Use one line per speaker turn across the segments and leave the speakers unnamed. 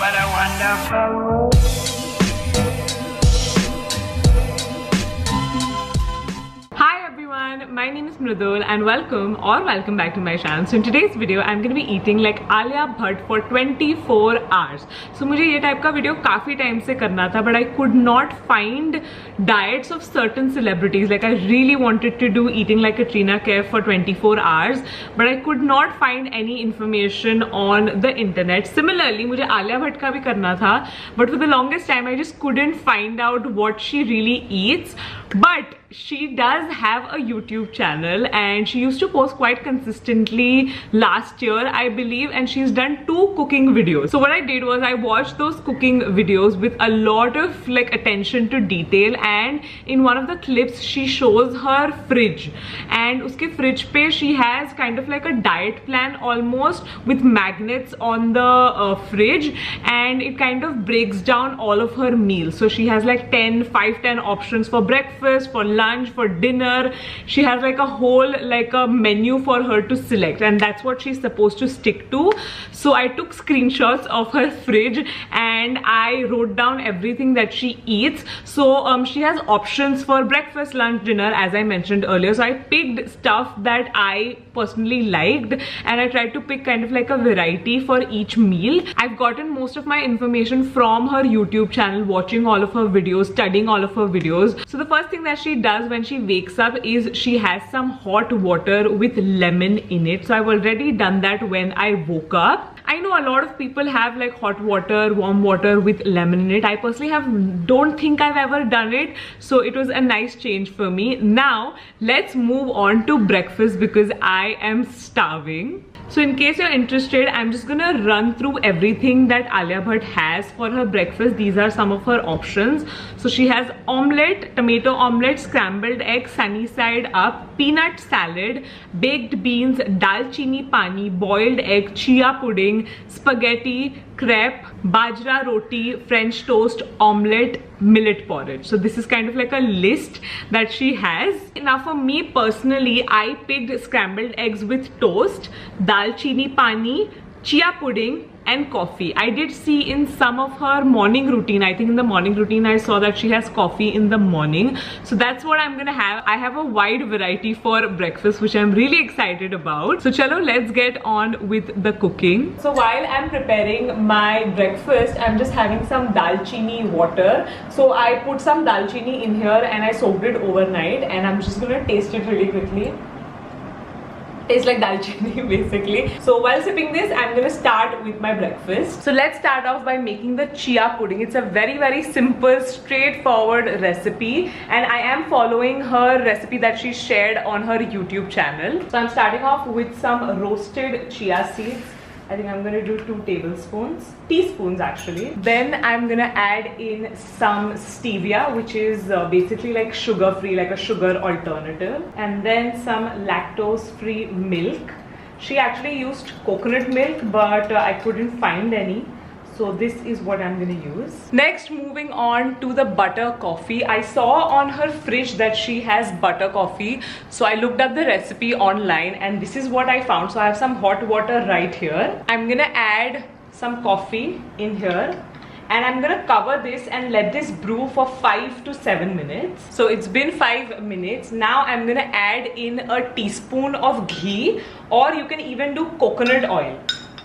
What a wonderful world.
My name is Mridul and welcome back to my channel. So in today's video I'm going to be eating like Alia Bhatt for 24 hours. So मुझे ये type का video काफ़ी time से करना था, but I could not find diets of certain celebrities. Like I really wanted to do eating like Katrina Kaif for 24 hours, but I could not find any information on the internet. Similarly मुझे Alia Bhatt का भी करना था, but for the longest time I just couldn't find out what she really eats. But she does have a YouTube channel and she used to post quite consistently last year, I believe, and she's done 2 cooking videos. So what I did was I watched those cooking videos with a lot of like attention to detail, and in one of the clips she shows her fridge, and uske fridge pe she has kind of like a diet plan almost with magnets on the fridge, and it kind of breaks down all of her meals. So she has like 10 options for breakfast, for lunch, for dinner. She has like a whole like a menu for her to select, and that's what she's supposed to stick to. So I took screenshots of her fridge and I wrote down everything that she eats. So she has options for breakfast, lunch, dinner, as I mentioned earlier. So I picked stuff that I personally liked and I tried to pick kind of like a variety for each meal. I've gotten most of my information from her YouTube channel, watching all of her videos, studying all of her videos. So the first thing that she does when she wakes up is she has some hot water with lemon in it. So I've already done that when I woke up. I know a lot of people have like hot water, warm water with lemon in it. I personally don't think I've ever done it, so it was a nice change for me. Now let's move on to breakfast because I am starving. So in case you're interested, I'm just gonna run through everything that Alia Bhatt has for her breakfast. These are some of her options. So she has omelette, tomato omelette, scrambled egg, sunny side up, peanut salad, baked beans, dalchini pani, boiled egg, chia pudding, spaghetti, crepe, bajra roti, French toast, omelette, millet porridge. So this is kind of like a list that she has. Now for me personally, I picked scrambled eggs with toast, dalchini pani, chia pudding and coffee. I did see in some of her morning routine, I think in the morning routine I saw that she has coffee in the morning. So that's what I'm gonna have. I have a wide variety for breakfast which I'm really excited about. So chalo, let's get on with the cooking. So while I'm preparing my breakfast, I'm just having some dalchini water. So I put some dalchini in here and I soaked it overnight, and I'm just gonna taste it really quickly. Tastes like dalchini basically. So while sipping this, I'm gonna start with my breakfast. So let's start off by making the chia pudding. It's a very simple, straightforward recipe, and I am following her recipe that she shared on her YouTube channel. So I'm starting off with some roasted chia seeds. I think I'm gonna do 2 teaspoons actually. Then I'm gonna add in some stevia, which is basically like sugar free, like a sugar alternative, and then some lactose free milk. She actually used coconut milk, but I couldn't find any. So this is what I'm gonna use. Next, moving on to the butter coffee. I saw on her fridge that she has butter coffee. So I looked up the recipe online and this is what I found. So I have some hot water right here. I'm gonna add some coffee in here, and I'm gonna cover this and let this brew for 5 to 7 minutes. So it's been 5 minutes. Now I'm gonna add in a teaspoon of ghee, or you can even do coconut oil.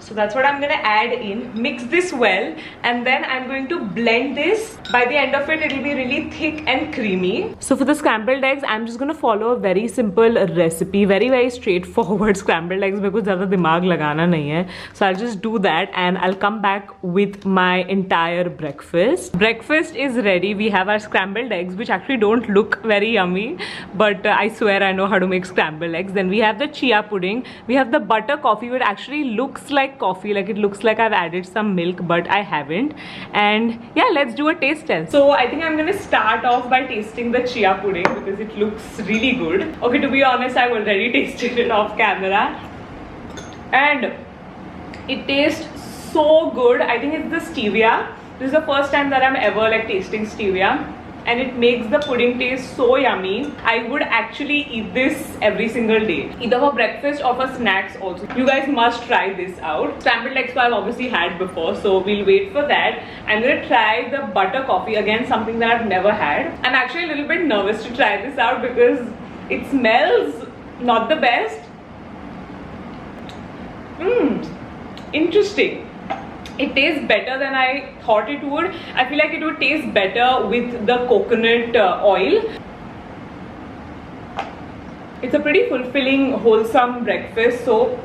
So that's what I'm gonna add in. Mix this well, and then I'm going to blend this. By the end of it, it'll be really thick and creamy. So for the scrambled eggs, I'm just gonna follow a very simple recipe, very straightforward scrambled eggs. मेरे को ज़्यादा दिमाग लगाना नहीं है. So I'll just do that, and I'll come back with my entire breakfast. Breakfast is ready. We have our scrambled eggs, which actually don't look very yummy, but I swear I know how to make scrambled eggs. Then we have the chia pudding. We have the butter coffee, which actually looks like coffee, like it looks like I've added some milk, but I haven't. And yeah, let's do a taste test. So I think I'm gonna start off by tasting the chia pudding because it looks really good. Okay, to be honest, I've already tasted it off camera and it tastes so good. I think it's the stevia. This is the first time that I'm ever like tasting stevia. and it makes the pudding taste so yummy. I would actually eat this every single day, either for breakfast or for snacks also. You guys must try this out. Scrambled eggs I've obviously had before, so we'll wait for that. I'm gonna try the butter coffee, again something that I've never had. I'm actually a little bit nervous to try this out because it smells not the best. Interesting. It tastes better than I thought it would. I feel like it would taste better with the coconut oil. It's a pretty fulfilling, wholesome breakfast, so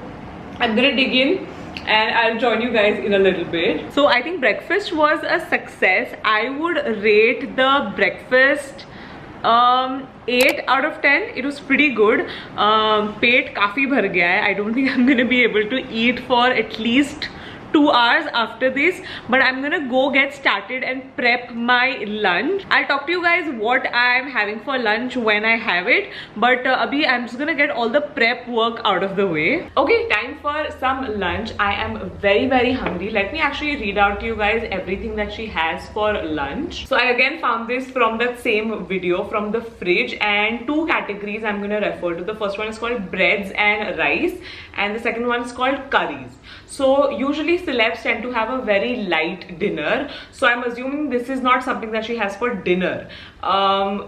I'm gonna dig in and I'll join you guys in a little bit. So I think breakfast was a success. I would rate the breakfast 8 out of 10. It was pretty good. पेट काफी भर गया है. I don't think I'm gonna be able to eat for at least 2 hours after this, but I'm gonna go get started and prep my lunch. I'll talk to you guys what I'm having for lunch when I have it, but abhi I'm just gonna get all the prep work out of the way. Okay, time for some lunch. I am very hungry. Let me actually read out to you guys everything that she has for lunch. So I again found this from that same video from the fridge, and 2 categories I'm gonna refer to. The first one is called breads and rice, and the second one is called curries. So usually celebs tend to have a very light dinner, so I'm assuming this is not something that she has for dinner,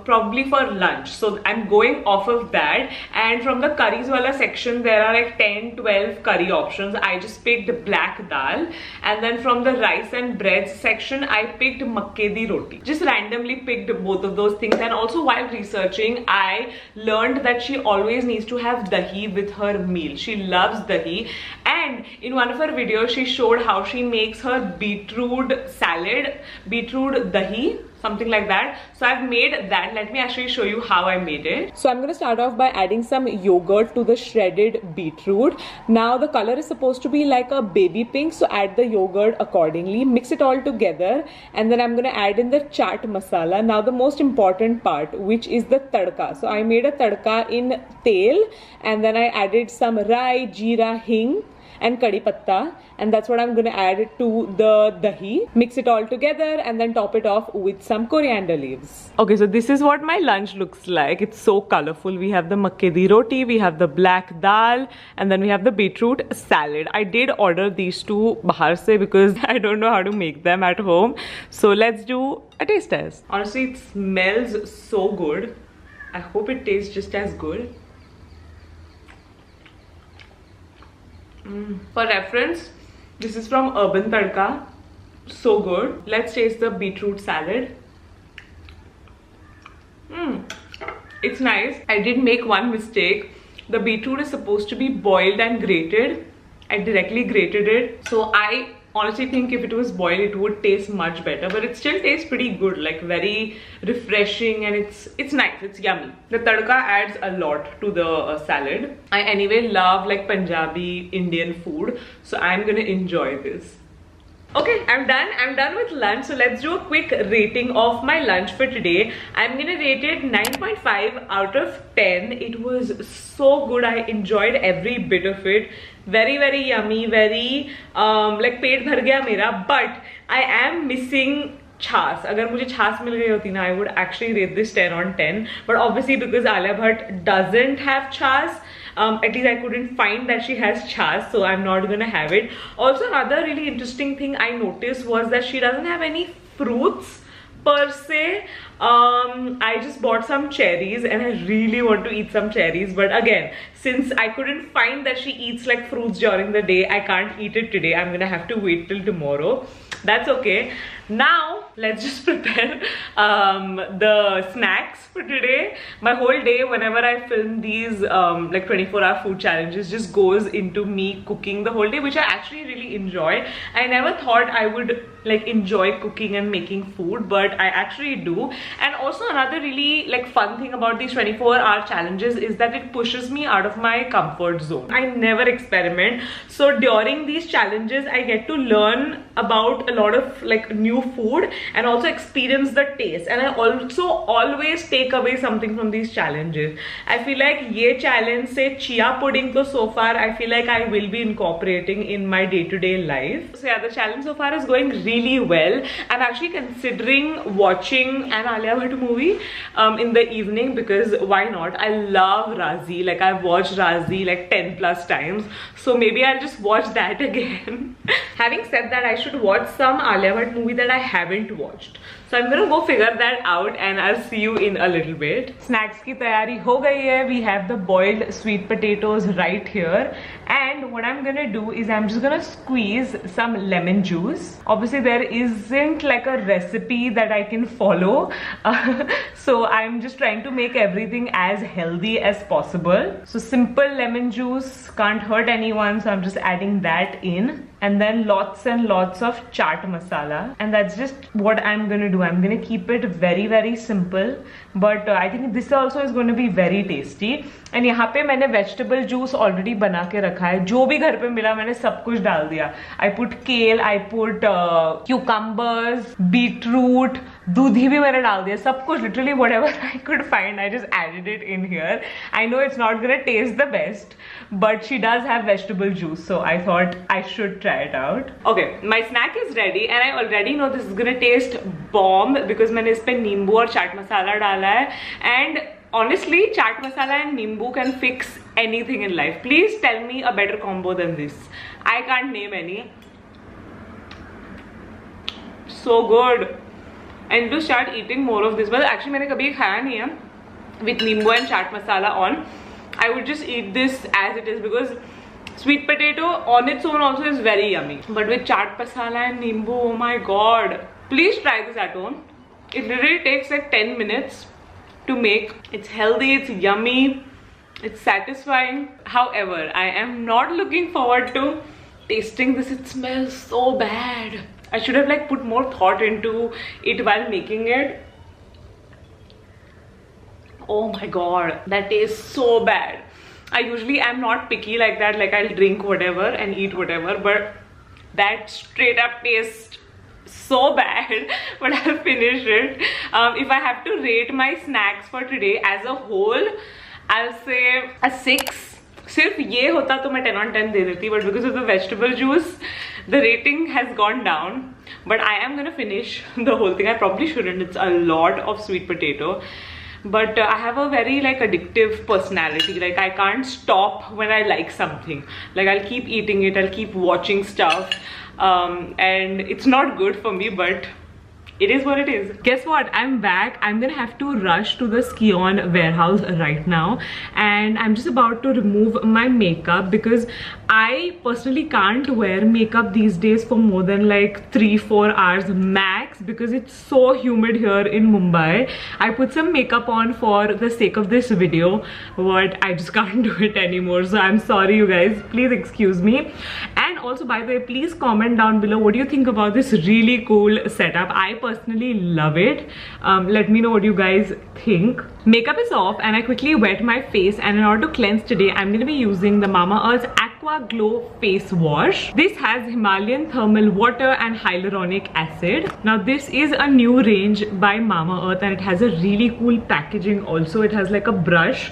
probably for lunch. So I'm going off of that, and from the curries wala section there are like 10-12 curry options. I just picked black dal, and then from the rice and breads section I picked makke di roti. Just randomly picked both of those things. And also while researching I learned that she always needs to have dahi with her meal. She loves dahi, and in one of her videos she showed how she makes her beetroot salad, beetroot dahi, something like that. So I've made that. Let me actually show you how I made it. So I'm going to start off by adding some yogurt to the shredded beetroot. Now the color is supposed to be like a baby pink, so add the yogurt accordingly. Mix it all together, and then I'm going to add in the chaat masala. Now the most important part, which is the tadka. So I made a tadka in tel, and then I added some rai, jeera, hing and kadi patta, and that's what I'm going to add to the dahi. Mix it all together and then top it off with some coriander leaves. Okay, so this is what my lunch looks like. It's so colorful. We have the makke di roti, we have the black dal, and then we have the beetroot salad. I did order these two bahar se because I don't know how to make them at home. So let's do a taste test. Honestly, it smells so good. I hope it tastes just as good. For reference, this is from Urban Tadka. So good. Let's taste the beetroot salad. It's nice. I did make one mistake. The beetroot is supposed to be boiled and grated. I directly grated it. So I honestly think if it was boiled it would taste much better, but it still tastes pretty good, like very refreshing, and it's nice, it's yummy. The tadka adds a lot to the salad. I anyway love like Punjabi Indian food, so I'm gonna enjoy this. Okay, I'm done with lunch. So let's do a quick rating of my lunch for today. I'm gonna rate it 9.5 out of 10. It was so good. I enjoyed every bit of it. Very yummy, very like पेट भर गया मेरा. But I am missing छाछ. अगर मुझे छाछ मिल गई होती ना, I would actually rate this 10 on 10. But obviously because Alia Bhatt doesn't have छाछ, at least I couldn't find that she has chas, so I'm not gonna have it. Also, another really interesting thing I noticed was that she doesn't have any fruits per se. I just bought some cherries and I really want to eat some cherries, but again, since I couldn't find that she eats like fruits during the day, I can't eat it today. I'm gonna have to wait till tomorrow. That's okay. Now let's just prepare the snacks for today. My whole day, whenever I film these like 24-hour food challenges, just goes into me cooking the whole day, which I actually really enjoy. I never thought I would like enjoy cooking and making food, but I actually do. And also another really like fun thing about these 24-hour challenges is that it pushes me out of my comfort zone. I never experiment, so during these challenges I get to learn about a lot of like new food and also experience the taste, and I also always take away something from these challenges. I feel like ye challenge se chia pudding, so so far I feel like I will be incorporating in my day-to-day life. So yeah, the challenge so far is going really well. I'm actually considering watching an Alia Bhatt movie in the evening, because why not? I love Razi. Like, I've watched Razi like 10 plus times, so maybe I'll just watch that again. Having said that, I should watch some Alia Bhatt movie that I haven't watched. So I'm gonna go figure that out and I'll see you in a little bit. Snacks की तैयारी हो गई है. We have the boiled sweet potatoes right here. And what I'm gonna do is I'm just gonna squeeze some lemon juice. Obviously there isn't like a recipe that I can follow. So I'm just trying to make everything as healthy as possible. So simple lemon juice can't hurt anyone. So I'm just adding that in. And then lots and lots of chaat masala. And that's just what I'm gonna do. I'm gonna keep it very, very simple. But I think this also is going to be very tasty. And यहाँ पे मैंने vegetable juice already बना के रखा है. जो भी घर पे मिला मैंने सब कुछ डाल दिया. I put kale, I put cucumbers, beetroot, दूधी भी मैंने डाल दिया. सब कुछ, literally whatever I could find, I just added it in here. I know it's not gonna taste the best, but she does have vegetable juice, so I thought I should try it out. Okay, my snack is ready, and I already know this is gonna taste bomb because मैंने इस पे नींबू और चाट मसाला डाला है. And honestly, chaat masala and nimbu can fix anything in life. Please tell me a better combo than this. I can't name any. So good. I need to start eating more of this. But actually मैंने कभी खाया नहीं है with nimbu and chaat masala on. I would just eat this as it is because sweet potato on its own also is very yummy. But with chaat masala and nimbu, oh my god. Please try this at home. It literally takes like 10 minutes to make. It's healthy, it's yummy, it's satisfying. However, I am not looking forward to tasting this. It smells so bad. I should have like put more thought into it while making it. Oh my god, that tastes so bad. I usually am not picky like that, like I'll drink whatever and eat whatever, but that straight up tastes so bad. But I'll finish it. If I have to rate my snacks for today as a whole, I'll say a 6. सिर्फ ये होता तो मैं 10 on 10 दे देती, but because of the vegetable juice, the rating has gone down. But I am gonna finish the whole thing. I probably shouldn't. It's a lot of sweet potato. But I have a very like addictive personality. Like I can't stop when I like something. Like I'll keep eating it, I'll keep watching stuff. And it's not good for me, but it is what it is. Guess what? I'm back. I'm gonna have to rush to the Skion warehouse right now, and I'm just about to remove my makeup because I personally can't wear makeup these days for more than like 3-4 hours max because it's so humid here in Mumbai. I put some makeup on for the sake of this video, but I just can't do it anymore. So I'm sorry, you guys. Please excuse me. And also, by the way, please comment down below what do you think about this really cool setup. I personally love it. Let me know what you guys think. Makeup is off and I quickly wet my face, and in order to cleanse today, I'm going to be using the Mamaearth's Aqua Glow Face Wash. This has Himalayan thermal water and hyaluronic acid. Now this is a new range by Mamaearth and it has a really cool packaging also. It has like a brush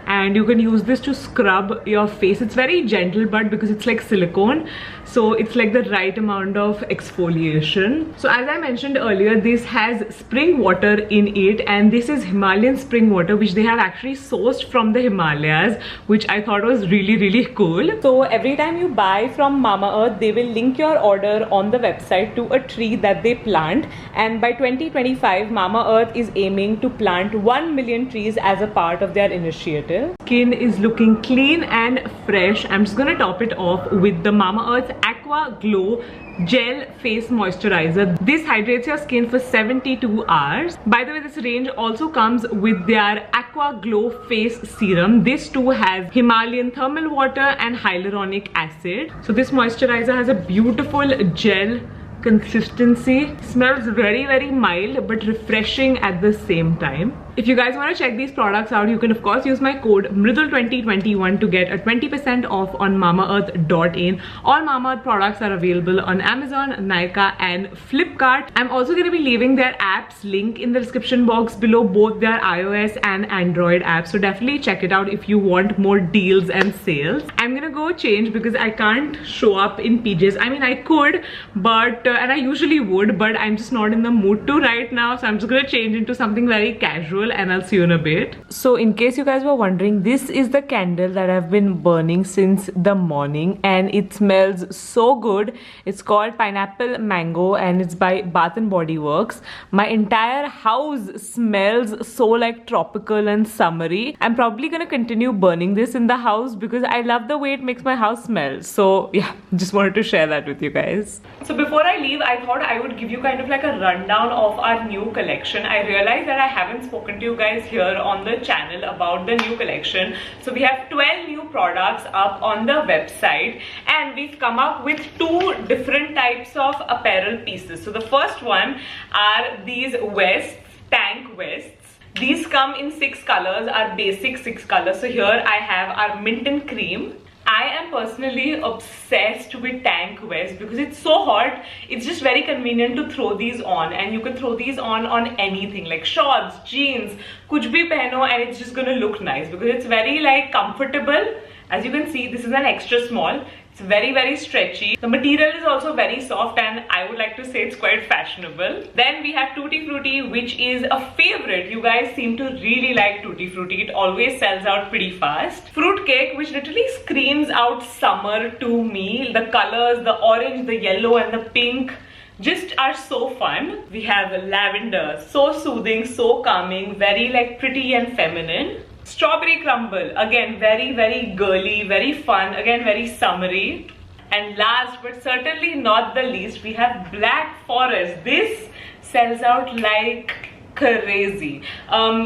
and you can use this to scrub your face. It's very gentle, but because it's like silicone, so it's like the right amount of exfoliation. So as I mentioned earlier, this has spring water in it, and this is Himalayan spring water which they have actually sourced from the Himalayas, which I thought was really cool. So every time you buy from Mamaearth, they will link your order on the website to a tree that they plant, and by 2025 Mamaearth is aiming to plant 1 million trees as a part of their initiative. Skin is looking clean and fresh. I'm just gonna top it off with the Mamaearth's Aqua Glow Gel Face Moisturizer. This hydrates your skin for 72 hours. By the way, this range also comes with their Aqua Glow Face Serum. This too has Himalayan thermal water and hyaluronic acid. So this moisturizer has a beautiful gel consistency. Smells very mild but refreshing at the same time. If you guys want to check these products out, you can of course use my code MRIDUL2021 to get a 20% off on mamaearth.in. All Mamaearth products are available on Amazon, Nykaa and Flipkart. I'm also going to be leaving their apps link in the description box below, both their iOS and Android apps. So definitely check it out if you want more deals and sales. I'm going to go change because I can't show up in PJs. I mean, I could, but and I usually would, but I'm just not in the mood to right now. So I'm just going to change into something very casual and I'll see you in a bit. So in case you guys were wondering, this is the candle that I've been burning since the morning and it smells so good. It's called Pineapple Mango and it's by Bath and Body Works. My entire house smells so like tropical and summery. I'm probably gonna continue burning this in the house because I love the way it makes my house smell. So yeah, just wanted to share that with you guys. So before I leave, I thought I would give you kind of like a rundown of our new collection. I realized that I haven't spoken to you guys here on the channel about the new collection. So we have 12 new products up on the website and we've come up with 2 different types of apparel pieces. So the first one are these vests, tank vests. These come in 6 colors, our basic 6 colors. So here I have our mint and cream. I am personally obsessed with tank vests because it's so hot. It's just very convenient to throw these on, and you can throw these on anything like shorts, jeans, kuch bhi pehno, and it's just gonna look nice because it's very like comfortable. As you can see, this is an extra small. It's very stretchy. The material is also very soft and I would like to say it's quite fashionable. Then we have Tutti Frutti, which is a favorite. You guys seem to really like Tutti Frutti. It always sells out pretty fast. Fruit Cake, which literally screams out summer to me. The colors, the orange, the yellow and the pink just are so fun. We have Lavender, so soothing, so calming, very like pretty and feminine. Strawberry Crumble, again very girly, very fun, again very summery. And last but certainly not the least, we have Black Forest. This sells out like crazy.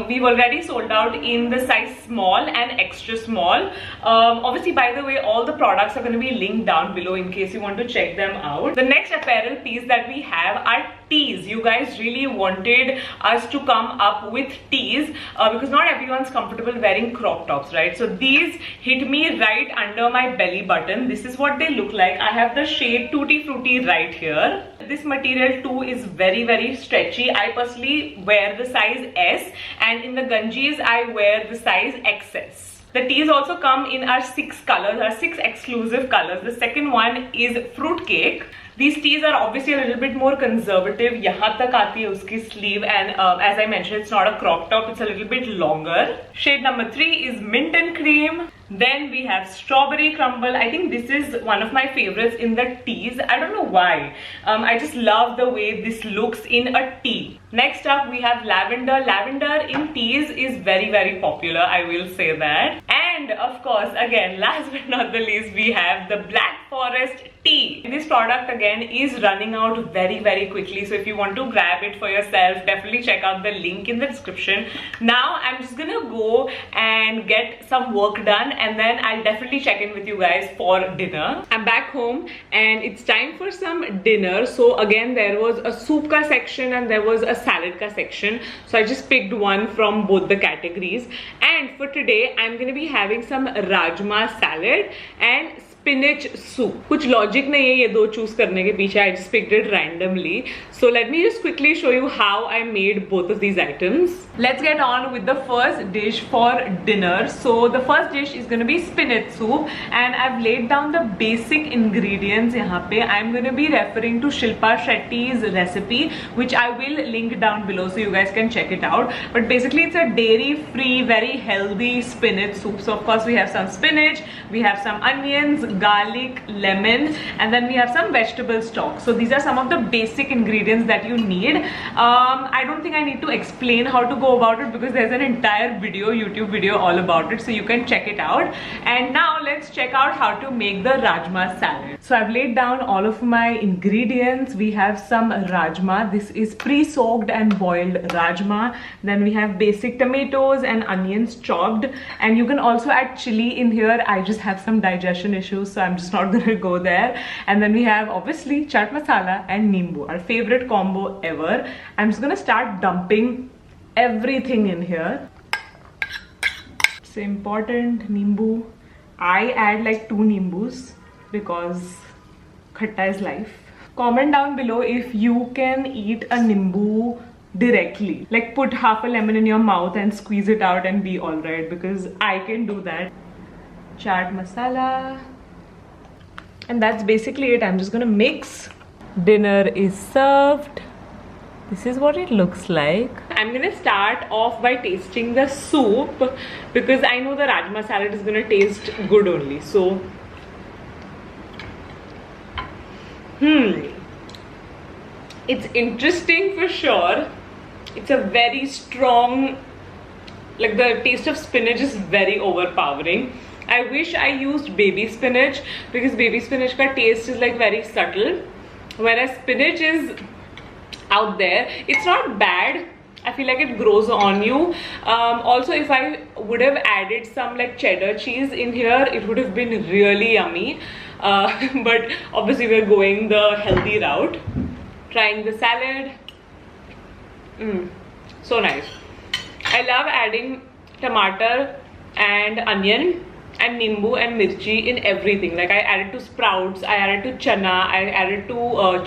We've already sold out in the size small and extra small. Obviously, by the way, all the products are going to be linked down below in case you want to check them out. The next apparel piece that we have are tees. You guys really wanted us to come up with tees because not everyone's comfortable wearing crop tops, right? So these hit me right under my belly button. This is what they look like. I have the shade Tutti Frutti right here. This material too is very stretchy. I personally wear the size S, and in the Ganjis I wear the size XS. The tees also come in our 6 colors, our 6 exclusive colors. The second one is Fruit Cake. These tees are obviously a little bit more conservative. Yahan tak aati hai uski sleeve, and as I mentioned, it's not a crop top, it's a little bit longer. Shade number 3 is Mint and Cream. Then we have Strawberry Crumble. I think this is one of my favorites in the tees. I don't know why. I just love the way this looks in a tee. Next up we have Lavender. Lavender in tees is very popular, I will say that. And of course, again, last but not the least, we have the Black Forest tee. This product again is running out very quickly, so if you want to grab it for yourself, definitely check out the link in the description. Now I'm just gonna go and get some work done, and then I'll definitely check in with you guys for dinner. I'm back home and it's time for some dinner. So again, there was a soup ka section and there was a salad ka section, so I just picked one from both the categories. And for today I'm gonna be having some rajma salad and spinach soup. कुछ logic नहीं है ये दो choose करने के पीछे. I just picked it randomly. So let me just quickly show you how I made both of these items. Let's get on with the first dish for dinner. So the first dish is going to be spinach soup, and I've laid down the basic ingredients यहाँ पे. I'm going to be referring to Shilpa Shetty's recipe, which I will link down below so you guys can check it out. But basically it's a dairy-free, very healthy spinach soup. So of course we have some spinach, we have some onions, garlic, lemon, and then we have some vegetable stock. So these are some of the basic ingredients that you need. I don't think I need to explain how to go about it because there's an entire video, YouTube video all about it, so you can check it out. And now let's check out how to make the rajma salad. So I've laid down all of my ingredients. We have some rajma. This is pre-soaked and boiled rajma. Then we have basic tomatoes and onions chopped, and you can also add chili in here. I just have some digestion issues, so I'm just not gonna go there. And then we have obviously chaat masala and nimbu, our favorite combo ever. I'm just gonna start dumping everything in here. It's important. Nimbu. I add like 2 nimbus because khatta is life. Comment down below if you can eat a nimbu directly. Like put half a lemon in your mouth and squeeze it out and be alright, because I can do that. Chaat masala. And that's basically it. I'm just gonna mix. Dinner is served. This is what it looks like. I'm gonna start off by tasting the soup because I know the rajma salad is gonna taste good only. So, it's interesting for sure. It's a very strong, like the taste of spinach is very overpowering. I wish I used baby spinach because baby spinach ka taste is like very subtle, whereas spinach is out there. It's not bad. I feel like it grows on you. Also, if I would have added some like cheddar cheese in here, it would have been really yummy. But obviously we're going the healthy route. Trying the salad. So nice. I love adding tomato and onion and nimbu and mirchi in everything. Like I added to sprouts, I added to chana, I added to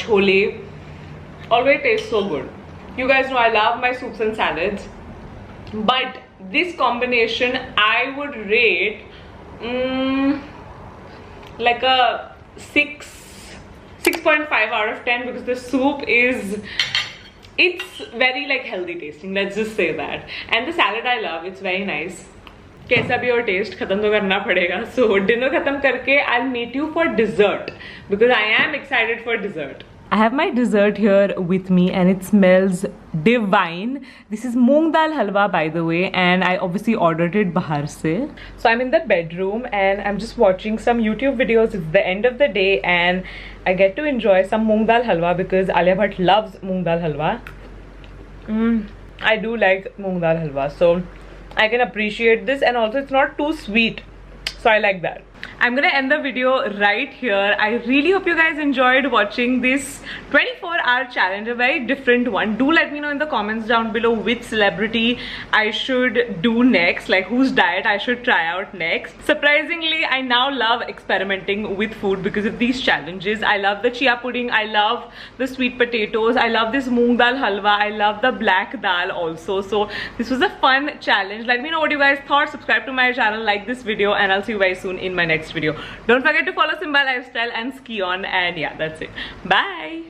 chole. Always tastes so good. You guys know I love my soups and salads, but this combination I would rate like a 6.5 out of 10 because the soup is, it's very like healthy tasting, let's just say that. And the salad I love, it's very nice. कैसा भी और test खत्म तो करना पड़ेगा. So dinner खत्म करके I'll meet you for dessert because I am excited for dessert. I have my dessert here with me and it smells divine. This is moong dal halwa, by the way, and I obviously ordered it bahar se. So I'm in the bedroom and I'm just watching some YouTube videos. It's the end of the day and I get to enjoy some moong dal halwa because Alia Bhatt loves moong dal halwa. I do like moong dal halwa, so I can appreciate this, and also it's not too sweet, so I like that. I'm gonna end the video right here. I really hope you guys enjoyed watching this 24-hour challenge, a very different one. Do let me know in the comments down below which celebrity I should do next, like whose diet I should try out next. Surprisingly, I now love experimenting with food because of these challenges. I love the chia pudding, I love the sweet potatoes, I love this moong dal halwa, I love the black dal also. So this was a fun challenge. Let me know what you guys thought. Subscribe to my channel, like this video, and I'll see you guys soon in my next video. Don't forget to follow Simba Lifestyle and Ski On, and yeah, that's it. Bye.